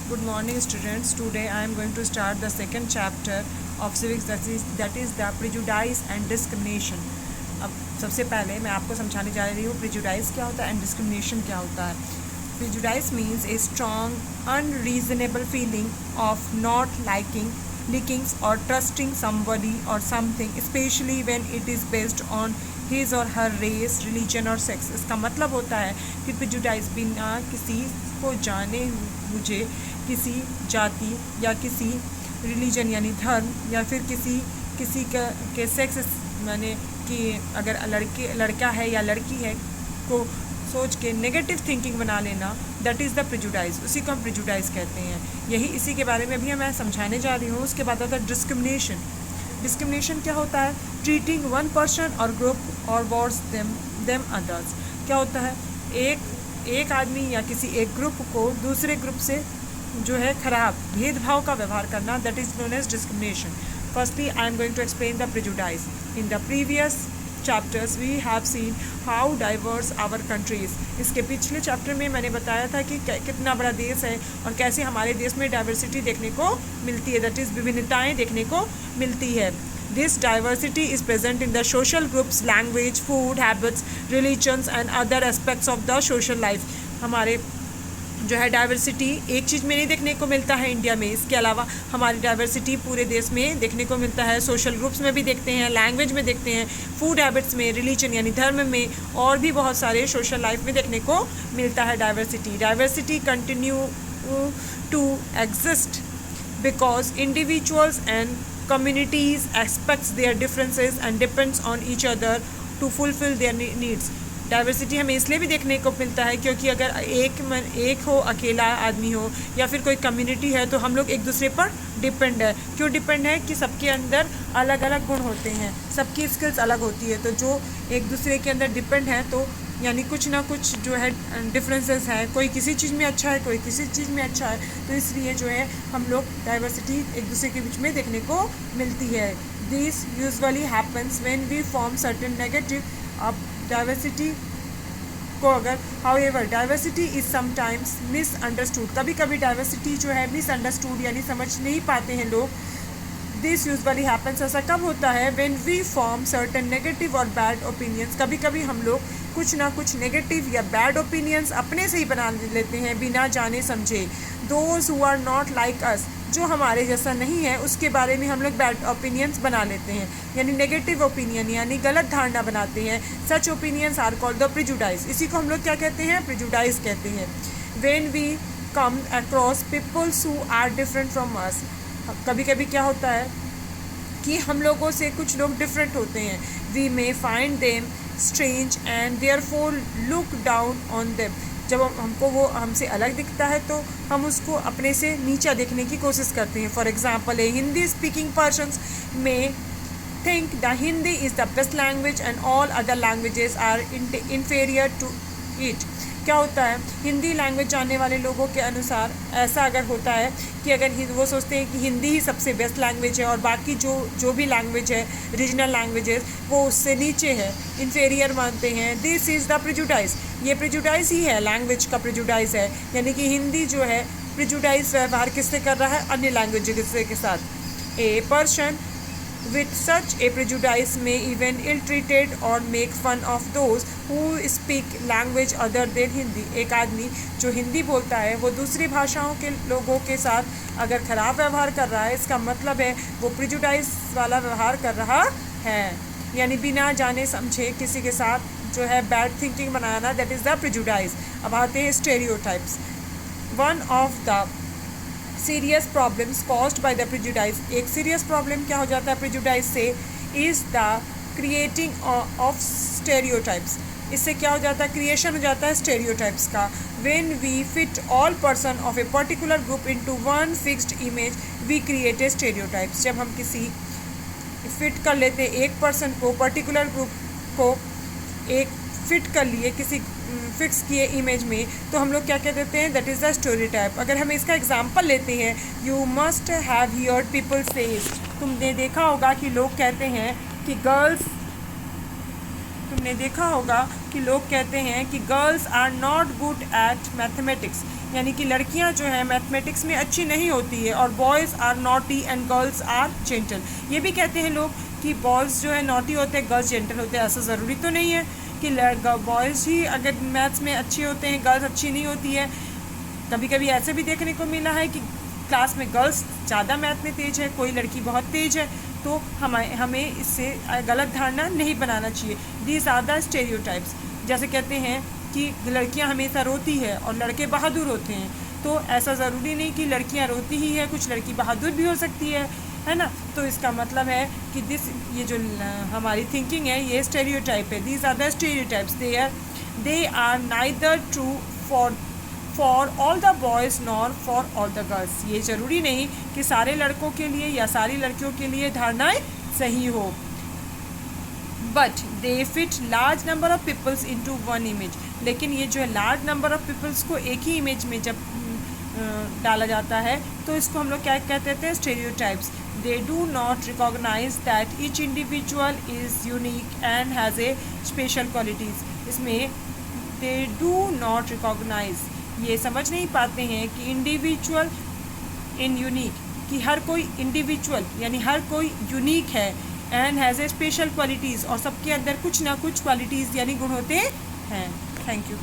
Good morning, students. Today I am going to start the second chapter of civics, that is the prejudice and discrimination. अब सबसे पहले मैं आपको समझाने जा रही हूँ prejudice क्या होता है and discrimination क्या होता है. Prejudice means a strong, unreasonable feeling of not liking or trusting somebody or something, especially when it is based on his or her race, religion और sex. इसका मतलब होता है कि prejudice बिना किसी को जाने मुझे किसी जाति या किसी रिलीजन यानी धर्म या फिर किसी के सेक्स माने कि अगर लड़का है या लड़की है को सोच के नेगेटिव थिंकिंग बना लेना, दैट इज़ द प्रेजुडाइज. उसी को हम प्रेजुडाइज कहते हैं. यही इसी के बारे में भी मैं समझाने जा रही हूँ. उसके बाद आता है डिस्क्रिमिनेशन. डिस्क्रिमिनेशन क्या होता है? ट्रीटिंग वन पर्सन और ग्रुप और वर्ड्स देम अदर्स. क्या होता है? एक आदमी या किसी एक ग्रुप को दूसरे ग्रुप से जो है खराब भेदभाव का व्यवहार करना, that is known as discrimination. Firstly I am going to explain the prejudice. In the previous chapters we have seen how diverse our countries. इसके पिछले चैप्टर में मैंने बताया था कि कितना बड़ा देश है और कैसे हमारे देश में डाइवर्सिटी देखने को मिलती है, दैट इज़ विभिन्नताएँ देखने को मिलती है. This diversity is present in the social groups, language, food, habits, religions and other aspects of the social life. हमारे जो है डाइवर्सिटी एक चीज़ में नहीं देखने को मिलता है इंडिया में. इसके अलावा हमारी डाइवर्सिटी पूरे देश में देखने को मिलता है. सोशल ग्रुप्स में भी देखते हैं, लैंग्वेज में देखते हैं, फूड हैबिट्स में, रिलीजन यानी धर्म में और भी बहुत सारे सोशल लाइफ में देखने को मिलता है diversity. Diversity continue to exist because individuals and communities expects their differences and depends on each other to fulfill their needs. Diversity हमें इसलिए भी देखने को मिलता है क्योंकि अगर एक हो, अकेला आदमी हो या फिर कोई कम्युनिटी है तो हम लोग एक दूसरे पर डिपेंड है. क्यों डिपेंड है? कि सबके अंदर अलग अलग गुण होते हैं, सबकी स्किल्स अलग होती है. तो जो एक दूसरे के अंदर डिपेंड है तो यानी कुछ ना कुछ जो है डिफरेंसेस हैं. कोई किसी चीज़ में अच्छा है, कोई किसी चीज़ में अच्छा है. तो इसलिए जो है हम लोग डाइवर्सिटी एक दूसरे के बीच में देखने को मिलती है. This usually happens when we form certain negative. अब डाइवर्सिटी को अगर however diversity is sometimes misunderstood. कभी कभी डाइवर्सिटी जो है मिसअंडरस्टूड यानी समझ नहीं पाते हैं लोग. This usually happens. ऐसा कब होता है? When we form certain negative और बैड ओपिनियंस. कभी कभी हम लोग कुछ ना कुछ नेगेटिव या बैड ओपिनियंस अपने से ही बना लेते हैं बिना जाने समझे. Those who are not like us, जो हमारे जैसा नहीं है उसके बारे में हम लोग बैड ओपिनियंस बना लेते हैं यानी नेगेटिव ओपिनियन यानी गलत धारणा बनाते हैं. सच opinions are called the prejudice. इसी को हम लोग क्या कहते हैं? प्रेजुडाइज कहते हैं. When we come across peoples who are different from us. कभी कभी क्या होता है कि हम लोगों से कुछ लोग डिफरेंट होते हैं. We may find them strange and therefore look down on them. जब हमको वो हमसे अलग दिखता है तो हम उसको अपने से नीचा देखने की कोशिश करते हैं. For example a Hindi speaking persons may think the Hindi is the best language and all other languages are inferior to it. क्या होता है? हिंदी लैंग्वेज जानने वाले लोगों के अनुसार ऐसा अगर होता है कि अगर वो सोचते हैं कि हिंदी ही सबसे बेस्ट लैंग्वेज है और बाकी जो भी लैंग्वेज है रीजनल लैंग्वेजेस वो उससे नीचे है, इन्फेरियर मानते हैं. This is the prejudice. ये प्रेजुडाइज ही है, लैंग्वेज का प्रेजुडाइज है. यानी कि हिंदी जो है प्रेजुडाइज व्यवहार किससे कर रहा है? अन्य लैंग्वेज के साथ. A person with such a prejudice may even ill-treated or make fun of those who speak language other than Hindi. एक आदमी जो हिंदी बोलता है वो दूसरी भाषाओं के लोगों के साथ अगर ख़राब व्यवहार कर रहा है, इसका मतलब है वो प्रेजुडाइज वाला व्यवहार कर रहा है यानी बिना जाने समझे किसी के साथ जो है bad thinking banana, that is the prejudice. अब आते हैं stereotypes. One of the serious problems caused by the prejudice. एक सीरियस प्रॉब्लम क्या हो जाता है प्रेजुडाइज से? Is the creating of stereotypes. इससे क्या हो जाता है? क्रिएशन हो जाता है स्टेरियोटाइप्स का. When we fit all person of a particular group into one fixed image we create a stereotypes. जब हम किसी फिट कर लेते एक पर्सन को, पर्टिकुलर ग्रुप को एक फिट कर लिए किसी फिक्स किए इमेज में, तो हम लोग क्या कह देते हैं? That is the stereotype. अगर हम इसका एग्जांपल लेते हैं, you must have heard people says. तुमने देखा होगा कि लोग कहते हैं कि girls are not good at mathematics. यानी कि लड़कियां जो है मैथमेटिक्स में अच्छी नहीं होती है, और boys are naughty and girls are gentle. ये भी कहते हैं लोग कि बॉयज़ जो है नॉटी होते हैं, गर्ल्स जेंटल होते हैं। ऐसा ज़रूरी तो नहीं है कि बॉयज़ ही अगर मैथ्स में अच्छे होते हैं, गर्ल्स अच्छी नहीं होती है। कभी कभी ऐसे भी देखने को मिला है कि क्लास में गर्ल्स ज़्यादा मैथ में तेज़ है, कोई लड़की बहुत तेज़ है। तो हमें इससे गलत धारणा नहीं बनाना चाहिए। These are the stereotypes. जैसे कहते हैं कि लड़कियां हमेशा रोती है और लड़के बहादुर होते हैं, तो ऐसा ज़रूरी नहीं कि लड़कियां रोती ही है, कुछ लड़की बहादुर भी हो सकती है ना। तो इसका मतलब है कि ये जो हमारी थिंकिंग है ये स्टेरियोटाइप है। These are the stereotypes, they are neither true for all the boys nor for all the girls. ये ज़रूरी नहीं कि सारे लड़कों के लिए या सारी लड़कियों के लिए धारणाएं सही हो। But they fit large number of peoples into one image. लेकिन ये जो है लार्ज नंबर ऑफ पीपल्स को एक ही इमेज में जब डाला जाता है तो इसको हम लोग क्या कहते हैं, stereotypes. They do not recognise that each individual is unique and has a special qualities. इसमें दे डू नॉट रिकॉग्नाइज, ये समझ नहीं पाते हैं कि इंडिविजुअल इन यूनिक, कि हर कोई इंडिविजुअल यानी हर कोई यूनिक है, and has a special qualities, और सबके अंदर कुछ ना कुछ क्वालिटीज़ यानी गुण होते हैं। Thank you.